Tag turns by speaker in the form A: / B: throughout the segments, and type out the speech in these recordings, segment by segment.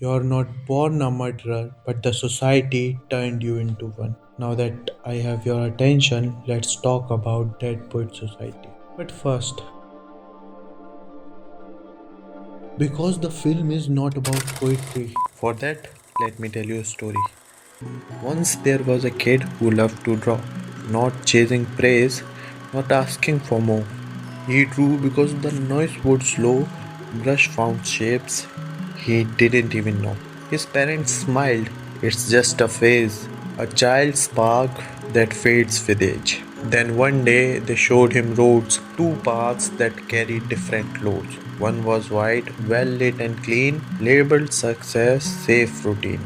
A: You're not born a murderer, but the society turned you into one. Now that I have your attention, let's talk about Dead Poet Society. But first, because the film is not about poetry. For that, let me tell you a story. Once there was a kid who loved to draw, not chasing praise, not asking for more. He drew because the noise would slow, brush found shapes he didn't even know. His parents smiled. It's just a phase, a child's spark that fades with age. Then one day they showed him roads, two paths that carried different loads. One was wide, well lit and clean, labeled success, safe routine.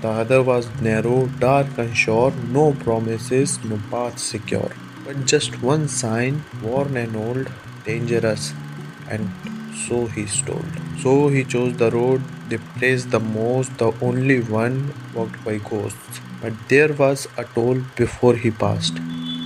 A: The other was narrow, dark, unsure, no promises, no path secure. But just one sign, worn and old, dangerous, and so he told. So he chose the road they praised the most, the only one walked by ghosts. But there was a toll before he passed.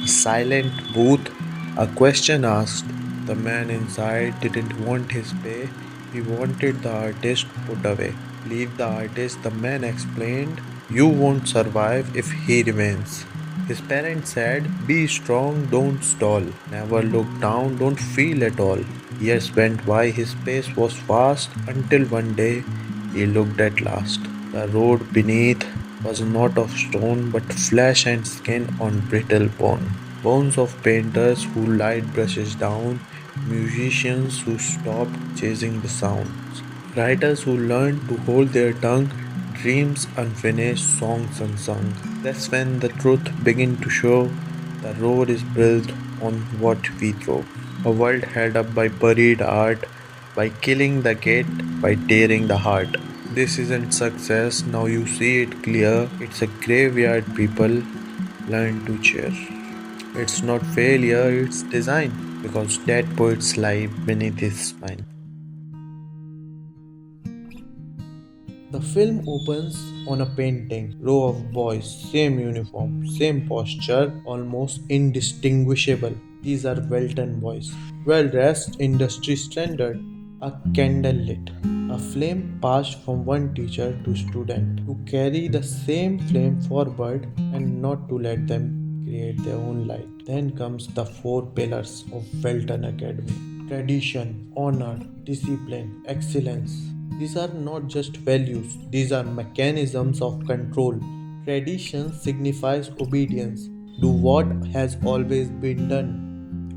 A: A silent booth, a question asked. The man inside didn't want his pay, he wanted the artist put away. Leave the artist, the man explained. You won't survive if he remains. His parents said, be strong, don't stall. Never look down, don't feel at all. Years went by, his pace was fast until one day he looked at last. The road beneath was not of stone but flesh and skin on brittle bone. Bones of painters who laid brushes down, musicians who stopped chasing the sounds, writers who learned to hold their tongue, dreams unfinished, songs unsung. That's when the truth began to show. The road is built on what we throw. A world held up by buried art, by killing the gate, by tearing the heart. This isn't success, now you see it clear. It's a graveyard people learn to cheer. It's not failure, it's design, because dead poets lie beneath his spine. The film opens on a painting, row of boys, same uniform, same posture, almost indistinguishable. These are Welton boys, well dressed, industry standard, a candle lit. A flame passed from one teacher to student to carry the same flame forward and not to let them create their own light. Then comes the four pillars of Welton Academy: tradition, honor, discipline, excellence. These are not just values, these are mechanisms of control. Tradition signifies obedience. Do what has always been done.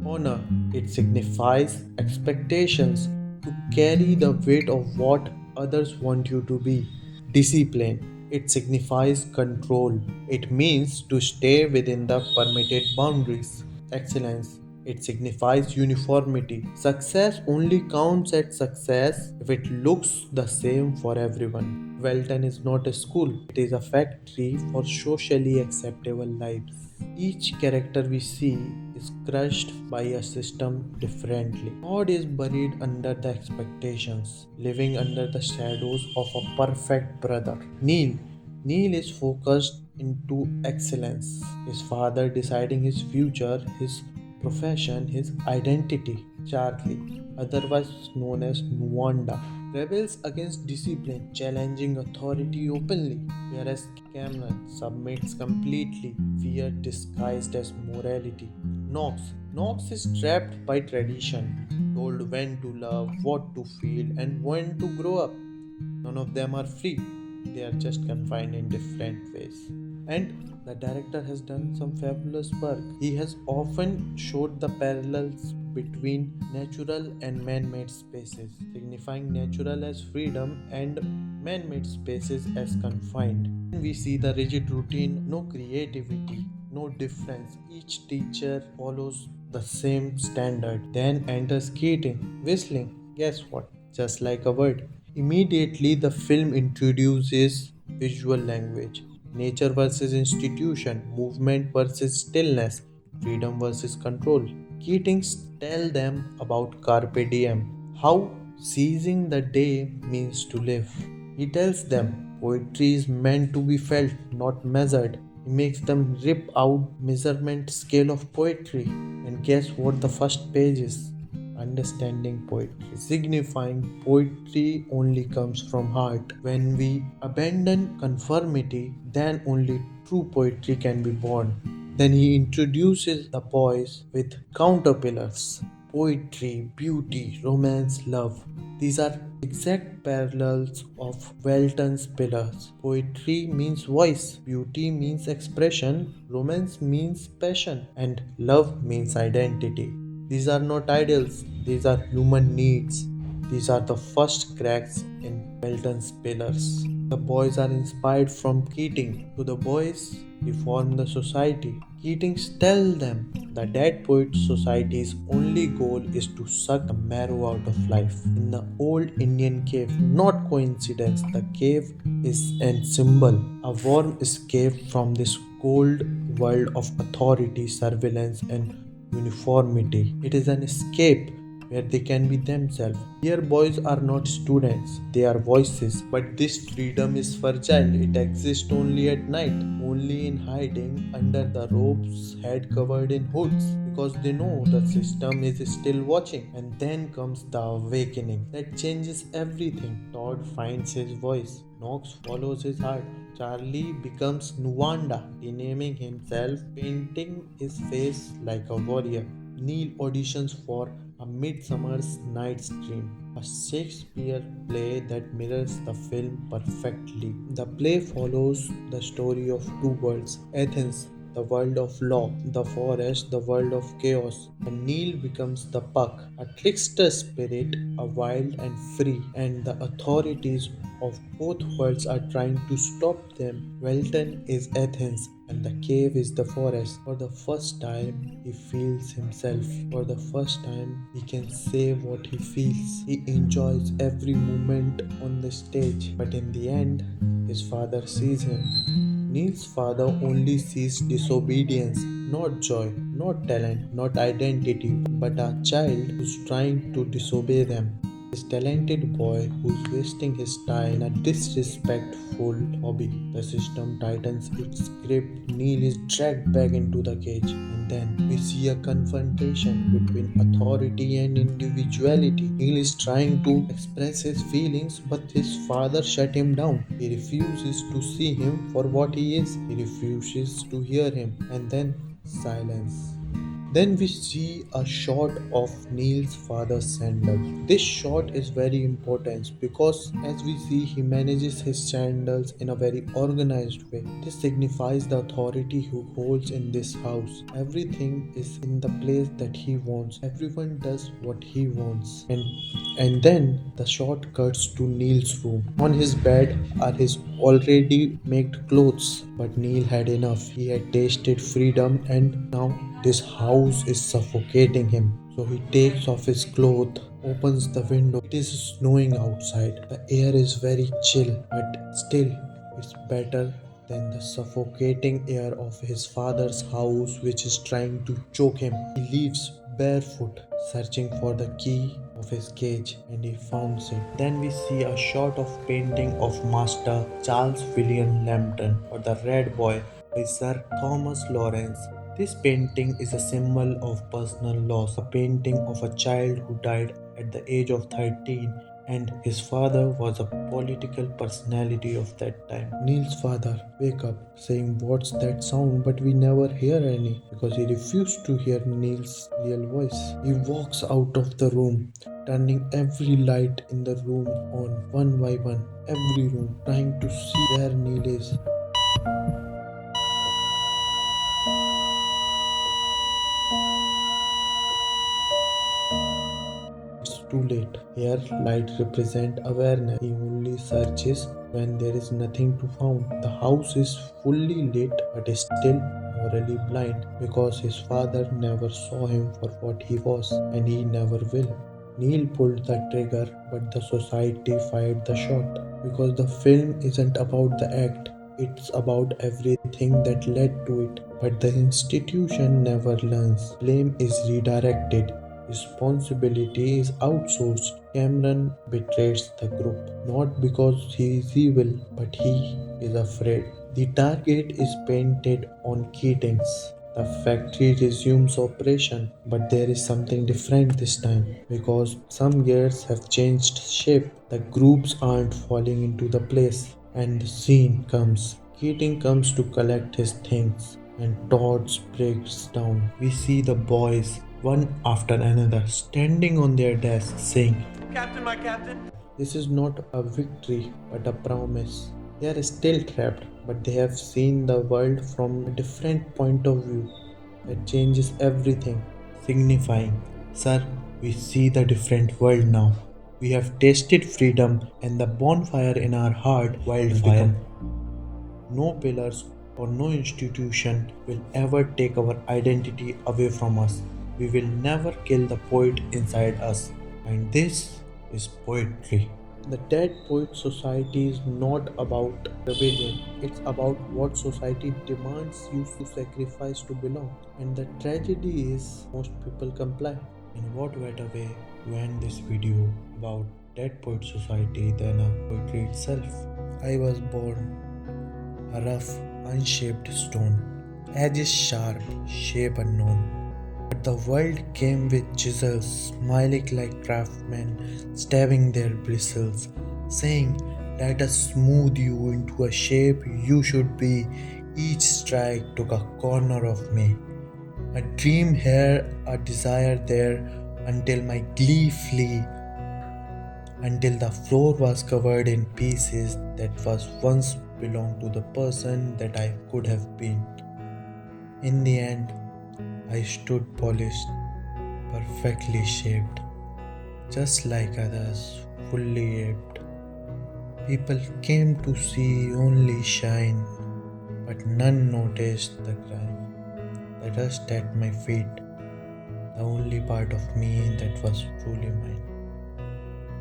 A: Honor, it signifies expectations to carry the weight of what others want you to be. Discipline, it signifies control. It means to stay within the permitted boundaries. Excellence, it signifies uniformity. Success only counts as success if it looks the same for everyone. Welton is not a school, it is a factory for socially acceptable lives. Each character we see is crushed by a system differently. God is buried under the expectations, living under the shadows of a perfect brother. Neil is focused into excellence. His father deciding his future, his profession, his identity. Charlie, otherwise known as Nwanda, rebels against discipline, challenging authority openly, whereas Cameron submits completely, fear disguised as morality. Knox is trapped by tradition, told when to love, what to feel, and when to grow up. None of them are free, they are just confined in different ways. And the director has done some fabulous work. He has often showed the parallels between natural and man made spaces, signifying natural as freedom and man made spaces as confined. We see the rigid routine, no creativity, no difference. Each teacher follows the same standard. Then enters Keating, whistling. Guess what? Just like a word. Immediately, the film introduces visual language: nature versus institution, movement versus stillness, freedom versus control. Keatings tell them about carpe diem, how seizing the day means to live. He tells them poetry is meant to be felt, not measured. He makes them rip out measurement scale of poetry. And guess what the first page is? understanding poetry, signifying poetry only comes from heart. When we abandon conformity, then only true poetry can be born. Then he introduces the boys with counterpillars poetry, beauty, romance, love. These are exact parallels of Welton's pillars. Poetry means voice, beauty means expression, romance means passion, and love means identity. These are not ideals, these are human needs. These are the first cracks in Welton's pillars. The boys are inspired from Keating. To the boys, reform the society. Keating tells them the dead poet society's only goal is to suck the marrow out of life. In the old Indian cave, not coincidence, the cave is a symbol, a warm escape from this cold world of authority, surveillance, and uniformity. It is an escape where they can be themselves. Here, boys are not students, they are voices. But this freedom is fragile. It exists only at night, only in hiding under the ropes, head covered in hoods, because they know the system is still watching. And then comes the awakening that changes everything. Todd finds his voice, Knox follows his heart. Charlie becomes Nuwanda, renaming himself, painting his face like a warrior. Neil auditions for A Midsummer's Night's Dream, a Shakespeare play that mirrors the film perfectly. The play follows the story of two worlds Athens, the world of law, the forest, the world of chaos. And Neil becomes the Puck, a trickster spirit, a wild and free, and the authorities of both worlds are trying to stop them. Welton is Athens, and the cave is the forest. For the first time, he feels himself. For the first time, he can say what he feels. He enjoys every moment on the stage, but in the end, his father sees him. Neil's father only sees disobedience, not joy, not talent, not identity, but a child who's trying to disobey them. This talented boy who's wasting his time in a disrespectful hobby. The system tightens its grip. Neil is dragged back into the cage, and then we see a confrontation between authority and individuality. Neil is trying to express his feelings, but his father shut him down. He refuses to see him for what he is. He refuses to hear him, and then silence. Then we see a shot of Neil's father's sandals. This shot is very important because as we see he manages his sandals in a very organized way. This signifies the authority he holds in this house. Everything is in the place that he wants. Everyone does what he wants. And then the shot cuts to Neil's room. On his bed are his already made clothes. But Neil had enough. He had tasted freedom and now this house is suffocating him. So he takes off his clothes, opens the window. It is snowing outside. The air is very chill, but still it's better than the suffocating air of his father's house, which is trying to choke him. He leaves barefoot, searching for the key of his cage, and he finds it. Then we see a shot of painting of Master Charles William Lambton, or the Red Boy, by Sir Thomas Lawrence. This painting is a symbol of personal loss, a painting of a child who died at the age of 13 and his father was a political personality of that time. Neil's father wake up saying what's that sound, but we never hear any because he refused to hear Neil's real voice. He walks out of the room, turning every light in the room on one by one, every room, trying to see where Neil is. It's too late. Here, light represent awareness. He only searches when there is nothing to found. The house is fully lit, but is still morally blind because his father never saw him for what he was, and he never will. Neil pulled the trigger, but the society fired the shot because the film isn't about the act. It's about everything that led to it. But the institution never learns. Blame is redirected. Responsibility is outsourced. Cameron betrays the group not because he is evil, but he is afraid. The target is painted on Keating's. The factory resumes operation, but there is something different this time because some gears have changed shape. The groups aren't falling into the place, and the scene comes. Keating comes to collect his things, and Todd breaks down. We see the boys, one after another, standing on their desks saying, "Captain, my captain." This is not a victory, but a promise. They are still trapped, but they have seen the world from a different point of view that changes everything, signifying, "Sir, we see the different world now. We have tasted freedom and the bonfire in our heart, wildfire. No pillars or no institution will ever take our identity away from us. We will never kill the poet inside us." And this is poetry. The Dead Poet Society is not about rebellion, it's about what society demands you to sacrifice to belong. And the tragedy is most people comply. And what better way to end this video about Dead Poet Society than a poetry itself? I was born a rough, unshaped stone, edges sharp, shape unknown. But the world came with chisels, smiling like craftsmen, stabbing their bristles, saying, "Let us smooth you into a shape you should be." Each strike took a corner of me. A dream here, a desire there, until my glee flee, until the floor was covered in pieces that was once belonged to the person that I could have been. In the end, I stood polished, perfectly shaped, just like others, fully aped. People came to see only shine, but none noticed the grime, the dust at my feet, the only part of me that was truly mine.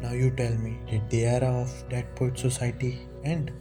A: Now you tell me, did the era of Dead Poet Society end?